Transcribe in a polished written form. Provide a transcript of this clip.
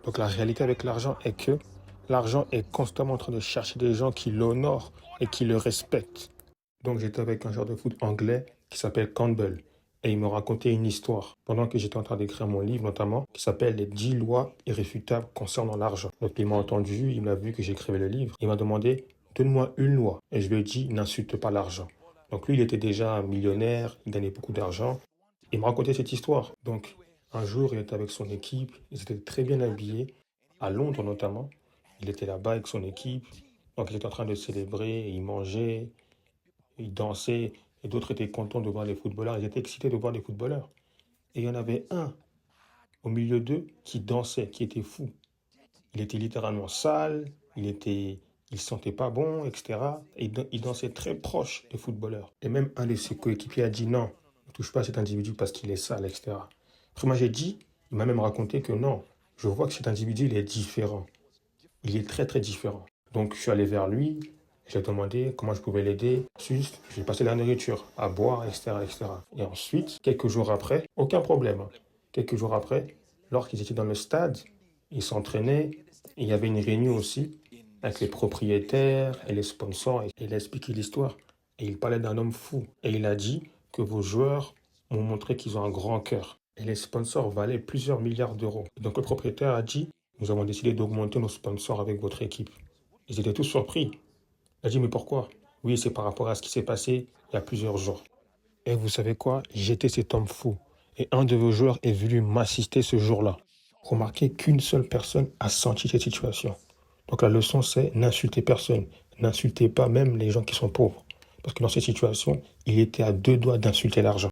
Donc la réalité avec l'argent est que l'argent est constamment en train de chercher des gens qui l'honorent et qui le respectent. Donc j'étais avec un joueur de foot anglais qui s'appelle Campbell. Et il me racontait une histoire pendant que j'étais en train d'écrire mon livre notamment, qui s'appelle Les 10 lois irréfutables concernant l'argent. Donc il m'a entendu, il m'a vu que j'écrivais le livre. Il m'a demandé, donne-moi une loi. Et je lui ai dit, n'insulte pas l'argent. Donc lui, il était déjà millionnaire, il gagnait beaucoup d'argent. Il m'a raconté cette histoire. Donc un jour, il était avec son équipe, ils étaient très bien habillés, à Londres notamment. Il était là-bas avec son équipe. Donc il était en train de célébrer, il mangeait, ils dansaient et d'autres étaient contents de voir les footballeurs. Ils étaient excités de voir les footballeurs. Et il y en avait un au milieu d'eux qui dansait, qui était fou. Il était littéralement sale, il se sentait pas bon, etc. Et il dansait très proche des footballeurs. Et même un de ses coéquipiers a dit non, ne touche pas à cet individu parce qu'il est sale, etc. Après moi j'ai dit, il m'a même raconté que non, je vois que cet individu il est différent. Il est très très différent. Donc je suis allé vers lui, j'ai demandé comment je pouvais l'aider. Juste, j'ai passé la nourriture, à boire, etc., etc. Et ensuite, quelques jours après, aucun problème, hein. Quelques jours après, lorsqu'ils étaient dans le stade, ils s'entraînaient. Et il y avait une réunion aussi avec les propriétaires et les sponsors. Et il a expliqué l'histoire. Et il parlait d'un homme fou. Et il a dit que vos joueurs m'ont montré qu'ils ont un grand cœur. Et les sponsors valaient plusieurs milliards d'euros. Donc le propriétaire a dit, nous avons décidé d'augmenter nos sponsors avec votre équipe. Ils étaient tous surpris. Il a dit, mais pourquoi? Oui, c'est par rapport à ce qui s'est passé il y a plusieurs jours. Et vous savez quoi? J'étais cet homme fou. Et un de vos joueurs est venu m'assister ce jour-là. Remarquez qu'une seule personne a senti cette situation. Donc la leçon, c'est n'insultez personne. N'insultez pas même les gens qui sont pauvres. Parce que dans cette situation, il était à deux doigts d'insulter l'argent.